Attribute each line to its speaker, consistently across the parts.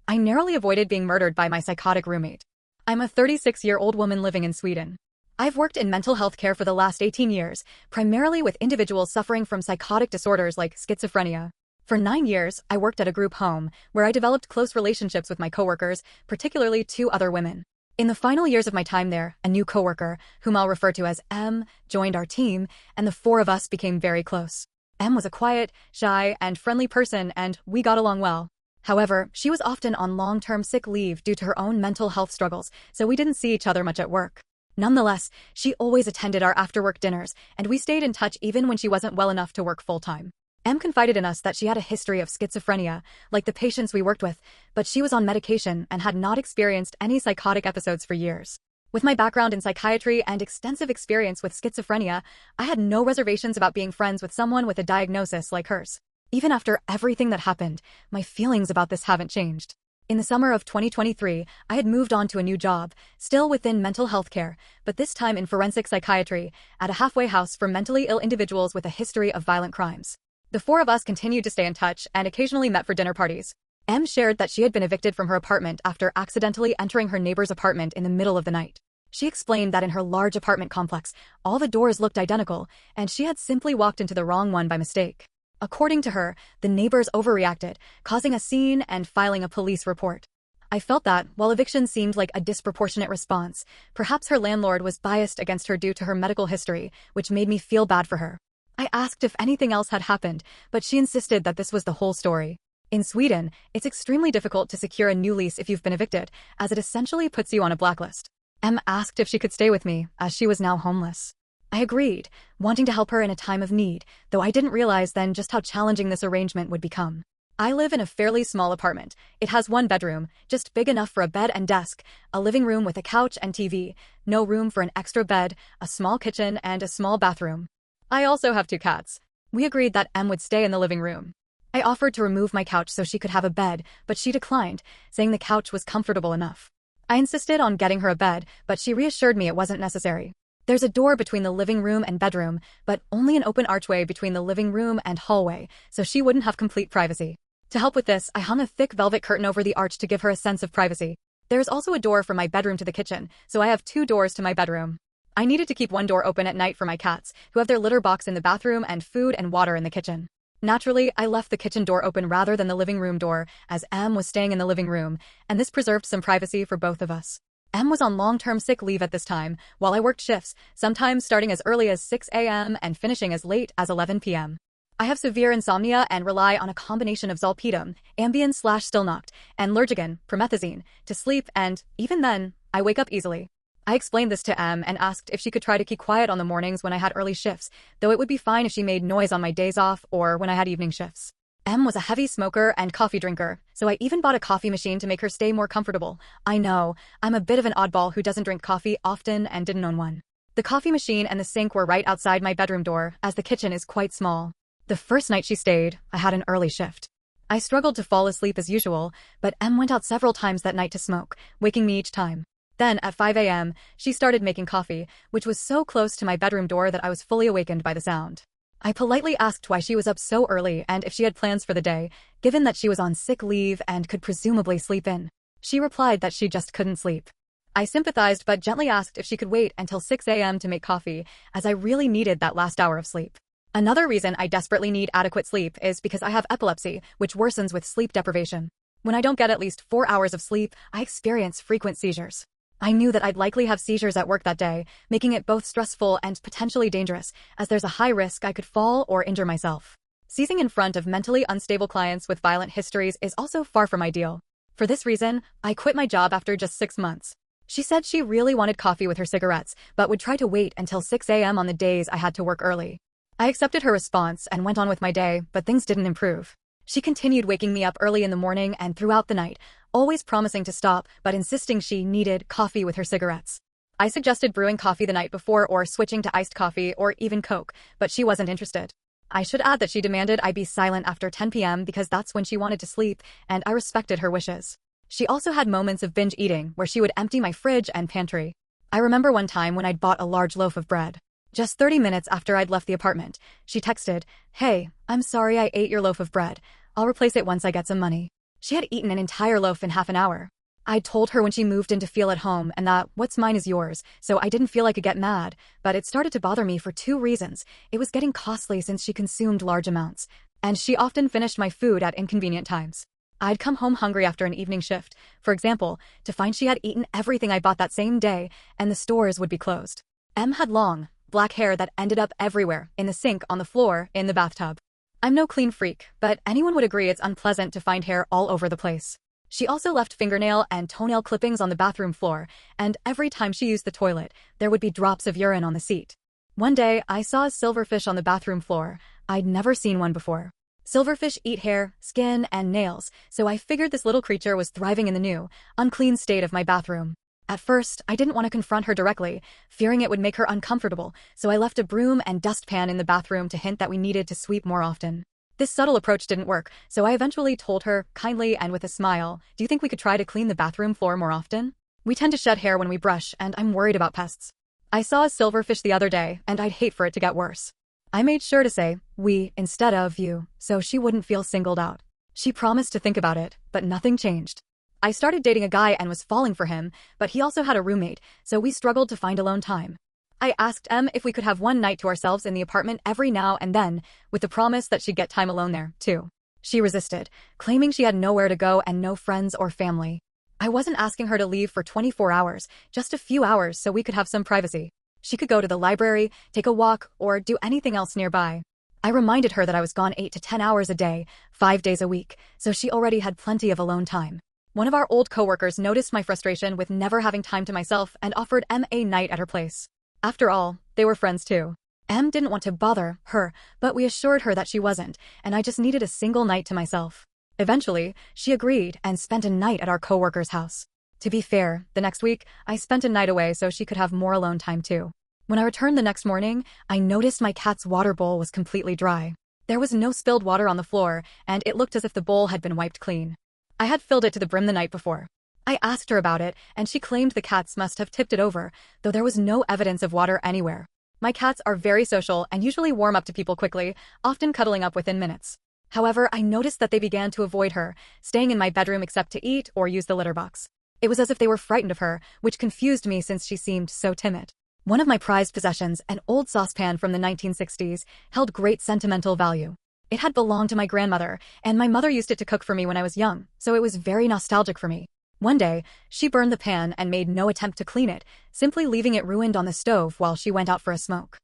Speaker 1: I narrowly avoided being murdered by my psychotic roommate. I'm a 36-year-old woman living in Sweden. I've worked in mental health care for the last 18 years, primarily with individuals suffering from psychotic disorders like schizophrenia. For 9 years, I worked at a group home, where I developed close relationships with my coworkers, particularly 2 other women. In the final years of my time there, a new coworker, whom I'll refer to as M, joined our team, and the 4 of us became very close. M was a quiet, shy, and friendly person, and we got along well. However, she was often on long-term sick leave due to her own mental health struggles, so we didn't see each other much at work. Nonetheless, she always attended our after-work dinners, and we stayed in touch even when she wasn't well enough to work full-time. M confided in us that she had a history of schizophrenia, like the patients we worked with, but she was on medication and had not experienced any psychotic episodes for years. With my background in psychiatry and extensive experience with schizophrenia, I had no reservations about being friends with someone with a diagnosis like hers. Even after everything that happened, my feelings about this haven't changed. In the summer of 2023, I had moved on to a new job, still within mental health care, but this time in forensic psychiatry, at a halfway house for mentally ill individuals with a history of violent crimes. The 4 of us continued to stay in touch and occasionally met for dinner parties. M shared that she had been evicted from her apartment after accidentally entering her neighbor's apartment in the middle of the night. She explained that in her large apartment complex, all the doors looked identical, and she had simply walked into the wrong one by mistake. According to her, the neighbors overreacted, causing a scene and filing a police report. I felt that, while eviction seemed like a disproportionate response, perhaps her landlord was biased against her due to her medical history, which made me feel bad for her. I asked if anything else had happened, but she insisted that this was the whole story. In Sweden, it's extremely difficult to secure a new lease if you've been evicted, as it essentially puts you on a blacklist. M asked if she could stay with me, as she was now homeless. I agreed, wanting to help her in a time of need, though I didn't realize then just how challenging this arrangement would become. I live in a fairly small apartment. It has 1 bedroom, just big enough for a bed and desk, a living room with a couch and TV, no room for an extra bed, a small kitchen, and a small bathroom. I also have 2 cats. We agreed that M would stay in the living room. I offered to remove my couch so she could have a bed, but she declined, saying the couch was comfortable enough. I insisted on getting her a bed, but she reassured me it wasn't necessary. There's a door between the living room and bedroom, but only an open archway between the living room and hallway, so she wouldn't have complete privacy. To help with this, I hung a thick velvet curtain over the arch to give her a sense of privacy. There's also a door from my bedroom to the kitchen, so I have 2 doors to my bedroom. I needed to keep one door open at night for my cats, who have their litter box in the bathroom and food and water in the kitchen. Naturally, I left the kitchen door open rather than the living room door, as M was staying in the living room, and this preserved some privacy for both of us. M was on long-term sick leave at this time, while I worked shifts, sometimes starting as early as 6 a.m. and finishing as late as 11 p.m. I have severe insomnia and rely on a combination of zolpidem, Ambien/Stilnoct, and Lergigan, promethazine, to sleep, and, even then, I wake up easily. I explained this to M and asked if she could try to keep quiet on the mornings when I had early shifts, though it would be fine if she made noise on my days off or when I had evening shifts. M was a heavy smoker and coffee drinker, so I even bought a coffee machine to make her stay more comfortable. I know, I'm a bit of an oddball who doesn't drink coffee often and didn't own one. The coffee machine and the sink were right outside my bedroom door, as the kitchen is quite small. The first night she stayed, I had an early shift. I struggled to fall asleep as usual, but M went out several times that night to smoke, waking me each time. Then, at 5 a.m., she started making coffee, which was so close to my bedroom door that I was fully awakened by the sound. I politely asked why she was up so early and if she had plans for the day, given that she was on sick leave and could presumably sleep in. She replied that she just couldn't sleep. I sympathized but gently asked if she could wait until 6 a.m. to make coffee, as I really needed that last hour of sleep. Another reason I desperately need adequate sleep is because I have epilepsy, which worsens with sleep deprivation. When I don't get at least 4 hours of sleep, I experience frequent seizures. I knew that I'd likely have seizures at work that day, making it both stressful and potentially dangerous, as there's a high risk I could fall or injure myself. Seizing in front of mentally unstable clients with violent histories is also far from ideal. For this reason, I quit my job after just 6 months. She said she really wanted coffee with her cigarettes, but would try to wait until 6 a.m. on the days I had to work early. I accepted her response and went on with my day, but things didn't improve. She continued waking me up early in the morning and throughout the night, always promising to stop, but insisting she needed coffee with her cigarettes. I suggested brewing coffee the night before or switching to iced coffee or even Coke, but she wasn't interested. I should add that she demanded I be silent after 10 p.m. because that's when she wanted to sleep, and I respected her wishes. She also had moments of binge eating where she would empty my fridge and pantry. I remember one time when I'd bought a large loaf of bread. Just 30 minutes after I'd left the apartment, she texted, "Hey, I'm sorry I ate your loaf of bread. I'll replace it once I get some money." She had eaten an entire loaf in half an hour. I told her when she moved in to feel at home and that what's mine is yours, so I didn't feel I could get mad, but it started to bother me for two reasons. It was getting costly since she consumed large amounts, and she often finished my food at inconvenient times. I'd come home hungry after an evening shift, for example, to find she had eaten everything I bought that same day, and the stores would be closed. M had long, black hair that ended up everywhere, in the sink, on the floor, in the bathtub. I'm no clean freak, but anyone would agree it's unpleasant to find hair all over the place. She also left fingernail and toenail clippings on the bathroom floor, and every time she used the toilet, there would be drops of urine on the seat. One day, I saw a silverfish on the bathroom floor. I'd never seen one before. Silverfish eat hair, skin, and nails, so I figured this little creature was thriving in the new, unclean state of my bathroom. At first, I didn't want to confront her directly, fearing it would make her uncomfortable, so I left a broom and dustpan in the bathroom to hint that we needed to sweep more often. This subtle approach didn't work, so I eventually told her, kindly and with a smile, "Do you think we could try to clean the bathroom floor more often? We tend to shed hair when we brush, and I'm worried about pests." I saw a silverfish the other day, and I'd hate for it to get worse. I made sure to say, "we," instead of "you," so she wouldn't feel singled out. She promised to think about it, but nothing changed. I started dating a guy and was falling for him, but he also had a roommate, so we struggled to find alone time. I asked M if we could have one night to ourselves in the apartment every now and then, with the promise that she'd get time alone there, too. She resisted, claiming she had nowhere to go and no friends or family. I wasn't asking her to leave for 24 hours, just a few hours so we could have some privacy. She could go to the library, take a walk, or do anything else nearby. I reminded her that I was gone 8 to 10 hours a day, 5 days a week, so she already had plenty of alone time. One of our old coworkers noticed my frustration with never having time to myself and offered M a night at her place. After all, they were friends too. M didn't want to bother her, but we assured her that she wasn't, and I just needed a single night to myself. Eventually, she agreed and spent a night at our coworker's house. To be fair, the next week, I spent a night away so she could have more alone time too. When I returned the next morning, I noticed my cat's water bowl was completely dry. There was no spilled water on the floor, and it looked as if the bowl had been wiped clean. I had filled it to the brim the night before. I asked her about it, and she claimed the cats must have tipped it over, though there was no evidence of water anywhere. My cats are very social and usually warm up to people quickly, often cuddling up within minutes. However, I noticed that they began to avoid her, staying in my bedroom except to eat or use the litter box. It was as if they were frightened of her, which confused me since she seemed so timid. One of my prized possessions, an old saucepan from the 1960s, held great sentimental value. It had belonged to my grandmother, and my mother used it to cook for me when I was young, so it was very nostalgic for me. One day, she burned the pan and made no attempt to clean it, simply leaving it ruined on the stove while she went out for a smoke.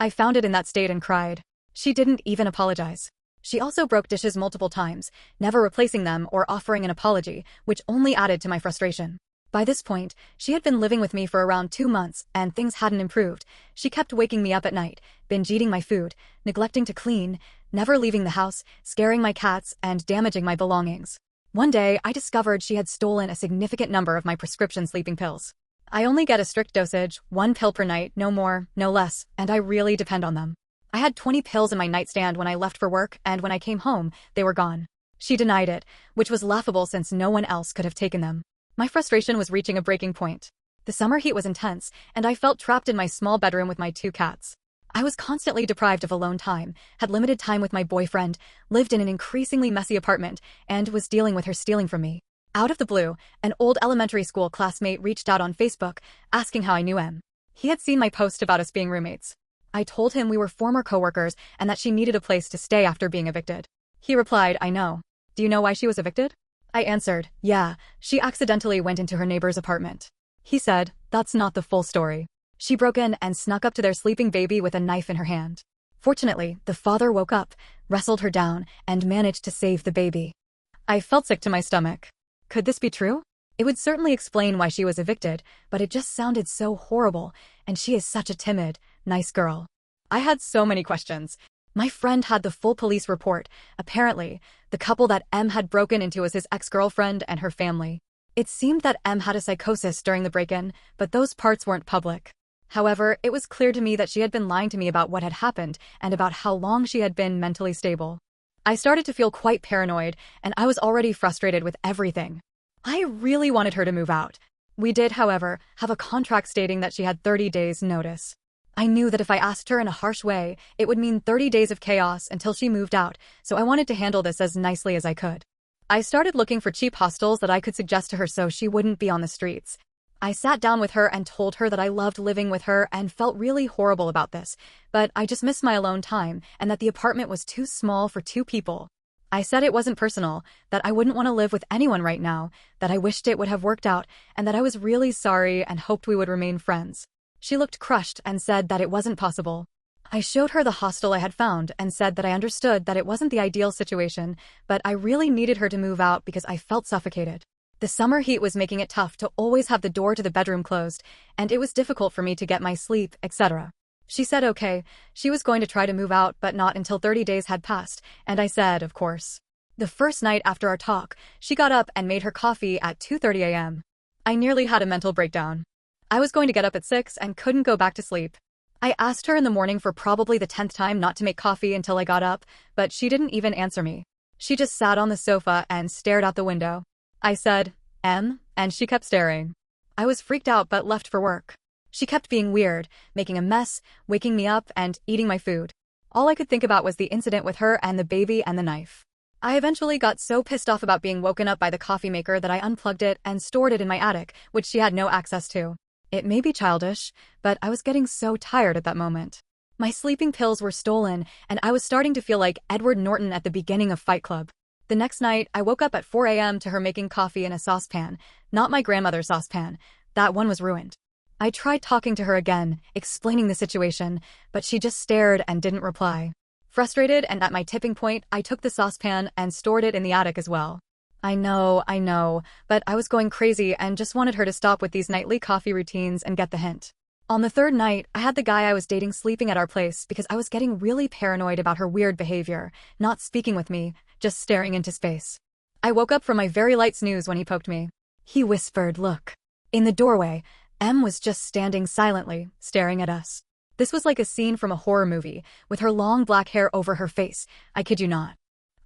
Speaker 1: I found it in that state and cried. She didn't even apologize. She also broke dishes multiple times, never replacing them or offering an apology, which only added to my frustration. By this point, she had been living with me for around 2 months, and things hadn't improved. She kept waking me up at night, binge eating my food, neglecting to clean, never leaving the house, scaring my cats, and damaging my belongings. One day, I discovered she had stolen a significant number of my prescription sleeping pills. I only get a strict dosage, 1 pill per night, no more, no less, and I really depend on them. I had 20 pills in my nightstand when I left for work, and when I came home, they were gone. She denied it, which was laughable since no one else could have taken them. My frustration was reaching a breaking point. The summer heat was intense, and I felt trapped in my small bedroom with my 2 cats. I was constantly deprived of alone time, had limited time with my boyfriend, lived in an increasingly messy apartment, and was dealing with her stealing from me. Out of the blue, an old elementary school classmate reached out on Facebook, asking how I knew him. He had seen my post about us being roommates. I told him we were former coworkers and that she needed a place to stay after being evicted. He replied, "I know. Do you know why she was evicted?" I answered, "Yeah, she accidentally went into her neighbor's apartment." He said, "That's not the full story. She broke in and snuck up to their sleeping baby with a knife in her hand. Fortunately, the father woke up, wrestled her down, and managed to save the baby." I felt sick to my stomach. Could this be true? It would certainly explain why she was evicted, but it just sounded so horrible, and she is such a timid, nice girl. I had so many questions. My friend had the full police report. Apparently, the couple that M had broken into was his ex-girlfriend and her family. It seemed that M had a psychosis during the break-in, but those parts weren't public. However, it was clear to me that she had been lying to me about what had happened and about how long she had been mentally stable. I started to feel quite paranoid, and I was already frustrated with everything. I really wanted her to move out. We did, however, have a contract stating that she had 30 days' notice. I knew that if I asked her in a harsh way, it would mean 30 days of chaos until she moved out, so I wanted to handle this as nicely as I could. I started looking for cheap hostels that I could suggest to her so she wouldn't be on the streets. I sat down with her and told her that I loved living with her and felt really horrible about this, but I just missed my alone time and that the apartment was too small for 2 people. I said it wasn't personal, that I wouldn't want to live with anyone right now, that I wished it would have worked out, and that I was really sorry and hoped we would remain friends. She looked crushed and said that it wasn't possible. I showed her the hostel I had found and said that I understood that it wasn't the ideal situation, but I really needed her to move out because I felt suffocated. The summer heat was making it tough to always have the door to the bedroom closed, and it was difficult for me to get my sleep, etc. She said okay, she was going to try to move out but not until 30 days had passed, and I said, of course. The first night after our talk, she got up and made her coffee at 2:30 a.m. I nearly had a mental breakdown. I was going to get up at 6 and couldn't go back to sleep. I asked her in the morning for probably the 10th time not to make coffee until I got up, but she didn't even answer me. She just sat on the sofa and stared out the window. I said, "Em?" and she kept staring. I was freaked out but left for work. She kept being weird, making a mess, waking me up, and eating my food. All I could think about was the incident with her and the baby and the knife. I eventually got so pissed off about being woken up by the coffee maker that I unplugged it and stored it in my attic, which she had no access to. It may be childish, but I was getting so tired at that moment. My sleeping pills were stolen, and I was starting to feel like Edward Norton at the beginning of Fight Club. The next night, I woke up at 4 a.m. to her making coffee in a saucepan, not my grandmother's saucepan. That one was ruined. I tried talking to her again, explaining the situation, but she just stared and didn't reply. Frustrated and at my tipping point, I took the saucepan and stored it in the attic as well. I know, but I was going crazy and just wanted her to stop with these nightly coffee routines and get the hint. On the 3rd night, I had the guy I was dating sleeping at our place because I was getting really paranoid about her weird behavior, not speaking with me, just staring into space. I woke up from my very light snooze when he poked me. He whispered, "Look." In the doorway, Em was just standing silently, staring at us. This was like a scene from a horror movie, with her long black hair over her face. I kid you not.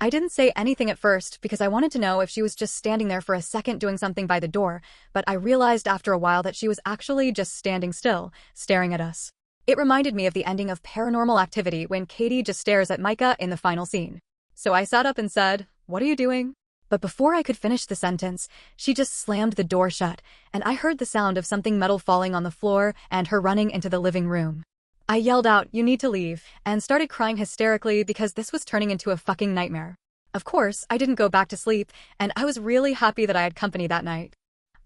Speaker 1: I didn't say anything at first because I wanted to know if she was just standing there for a second doing something by the door, but I realized after a while that she was actually just standing still, staring at us. It reminded me of the ending of Paranormal Activity when Katie just stares at Micah in the final scene. So I sat up and said, "What are you doing?" But before I could finish the sentence, she just slammed the door shut, and I heard the sound of something metal falling on the floor and her running into the living room. I yelled out, "You need to leave," and started crying hysterically because this was turning into a fucking nightmare. Of course, I didn't go back to sleep, and I was really happy that I had company that night.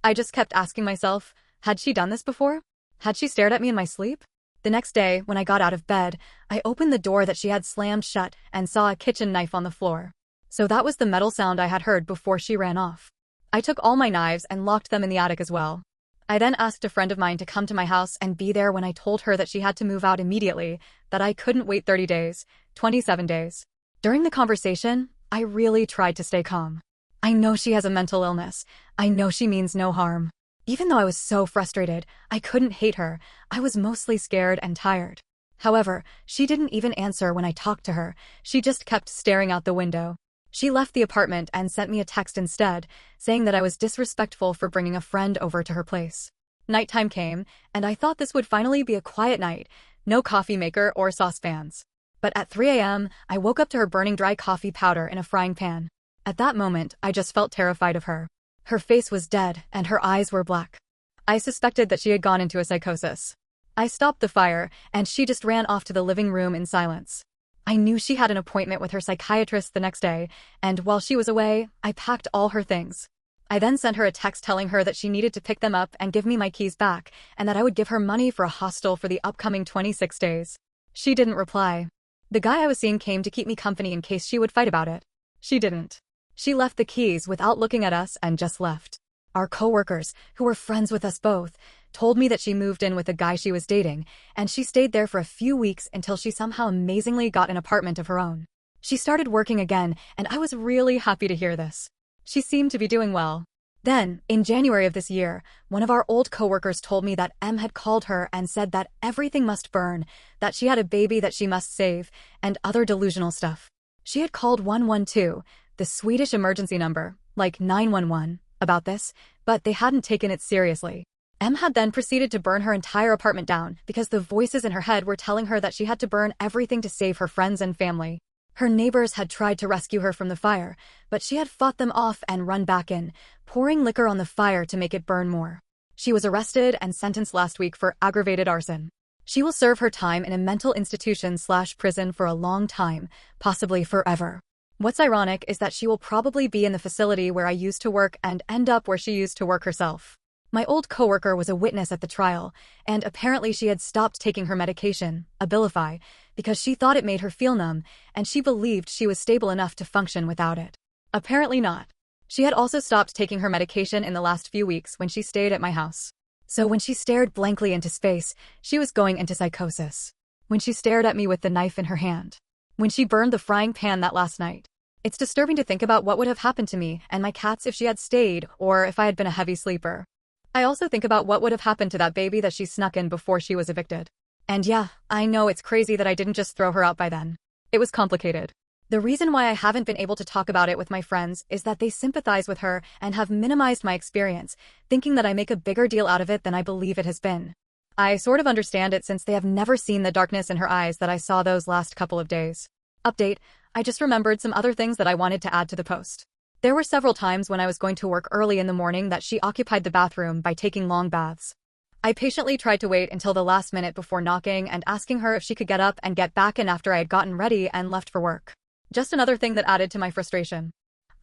Speaker 1: I just kept asking myself, had she done this before? Had she stared at me in my sleep? The next day, when I got out of bed, I opened the door that she had slammed shut and saw a kitchen knife on the floor. So that was the metal sound I had heard before she ran off. I took all my knives and locked them in the attic as well. I then asked a friend of mine to come to my house and be there when I told her that she had to move out immediately, that I couldn't wait 30 days, 27 days. During the conversation, I really tried to stay calm. I know she has a mental illness. I know she means no harm. Even though I was so frustrated, I couldn't hate her. I was mostly scared and tired. However, she didn't even answer when I talked to her. She just kept staring out the window. She left the apartment and sent me a text instead, saying that I was disrespectful for bringing a friend over to her place. Nighttime came, and I thought this would finally be a quiet night, no coffee maker or saucepans. But at 3 a.m., I woke up to her burning dry coffee powder in a frying pan. At that moment, I just felt terrified of her. Her face was dead, and her eyes were black. I suspected that she had gone into a psychosis. I stopped the fire, and she just ran off to the living room in silence. I knew she had an appointment with her psychiatrist the next day, and while she was away, I packed all her things. I then sent her a text telling her that she needed to pick them up and give me my keys back, and that I would give her money for a hostel for the upcoming 26 days. She didn't reply. The guy I was seeing came to keep me company in case she would fight about it. She didn't. She left the keys without looking at us and just left. Our co-workers, who were friends with us both, told me that she moved in with a guy she was dating, and she stayed there for a few weeks until she somehow amazingly got an apartment of her own. She started working again, and I was really happy to hear this. She seemed to be doing well. Then, in January of this year, one of our old co-workers told me that Em had called her and said that everything must burn, that she had a baby that she must save, and other delusional stuff. She had called 112, the Swedish emergency number, like 911, about this, but they hadn't taken it seriously. Em had then proceeded to burn her entire apartment down because the voices in her head were telling her that she had to burn everything to save her friends and family. Her neighbors had tried to rescue her from the fire, but she had fought them off and run back in, pouring liquor on the fire to make it burn more. She was arrested and sentenced last week for aggravated arson. She will serve her time in a mental institution/prison for a long time, possibly forever. What's ironic is that she will probably be in the facility where I used to work and end up where she used to work herself. My old coworker was a witness at the trial, and apparently she had stopped taking her medication, Abilify, because she thought it made her feel numb, and she believed she was stable enough to function without it. Apparently not. She had also stopped taking her medication in the last few weeks when she stayed at my house. So when she stared blankly into space, she was going into psychosis. When she stared at me with the knife in her hand. When she burned the frying pan that last night. It's disturbing to think about what would have happened to me and my cats if she had stayed or if I had been a heavy sleeper. I also think about what would have happened to that baby that she snuck in before she was evicted. And yeah, I know it's crazy that I didn't just throw her out by then. It was complicated. The reason why I haven't been able to talk about it with my friends is that they sympathize with her and have minimized my experience, thinking that I make a bigger deal out of it than I believe it has been. I sort of understand it since they have never seen the darkness in her eyes that I saw those last couple of days. Update, I just remembered some other things that I wanted to add to the post. There were several times when I was going to work early in the morning that she occupied the bathroom by taking long baths. I patiently tried to wait until the last minute before knocking and asking her if she could get up and get back in after I had gotten ready and left for work. Just another thing that added to my frustration.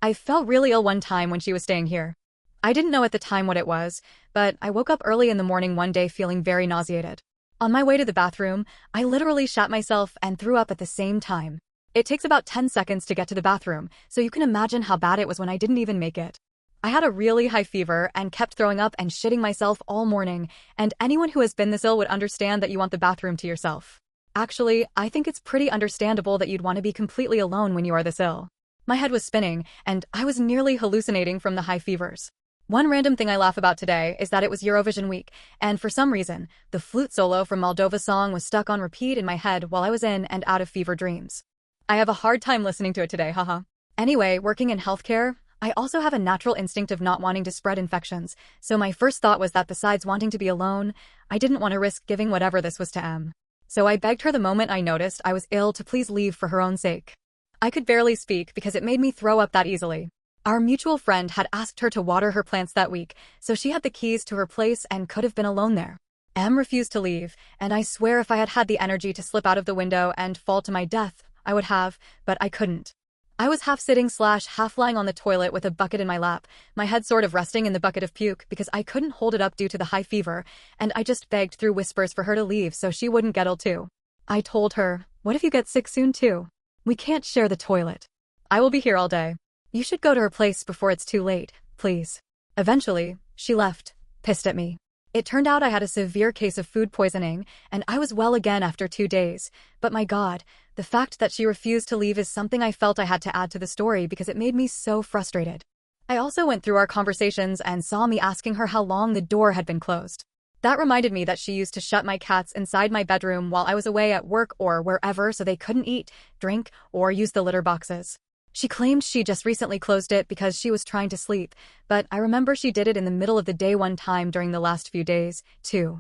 Speaker 1: I felt really ill one time when she was staying here. I didn't know at the time what it was, but I woke up early in the morning one day feeling very nauseated. On my way to the bathroom, I literally shat myself and threw up at the same time. It takes about 10 seconds to get to the bathroom, so you can imagine how bad it was when I didn't even make it. I had a really high fever and kept throwing up and shitting myself all morning, and anyone who has been this ill would understand that you want the bathroom to yourself. Actually, I think it's pretty understandable that you'd want to be completely alone when you are this ill. My head was spinning, and I was nearly hallucinating from the high fevers. One random thing I laugh about today is that it was Eurovision week, and for some reason, the flute solo from Moldova's song was stuck on repeat in my head while I was in and out of fever dreams. I have a hard time listening to it today, haha. Anyway, working in healthcare, I also have a natural instinct of not wanting to spread infections, so my first thought was that besides wanting to be alone, I didn't want to risk giving whatever this was to Em. So I begged her the moment I noticed I was ill to please leave for her own sake. I could barely speak because it made me throw up that easily. Our mutual friend had asked her to water her plants that week, so she had the keys to her place and could have been alone there. Em refused to leave, and I swear if I had had the energy to slip out of the window and fall to my death, I would have, but I couldn't. I was half-sitting/half lying on the toilet with a bucket in my lap, my head sort of resting in the bucket of puke because I couldn't hold it up due to the high fever, and I just begged through whispers for her to leave so she wouldn't get ill too. I told her, what if you get sick soon too? We can't share the toilet. I will be here all day. You should go to her place before it's too late, please. Eventually, she left, pissed at me. It turned out I had a severe case of food poisoning, and I was well again after 2 days, but my God, the fact that she refused to leave is something I felt I had to add to the story because it made me so frustrated. I also went through our conversations and saw me asking her how long the door had been closed. That reminded me that she used to shut my cats inside my bedroom while I was away at work or wherever so they couldn't eat, drink, or use the litter boxes. She claimed she just recently closed it because she was trying to sleep, but I remember she did it in the middle of the day one time during the last few days, too.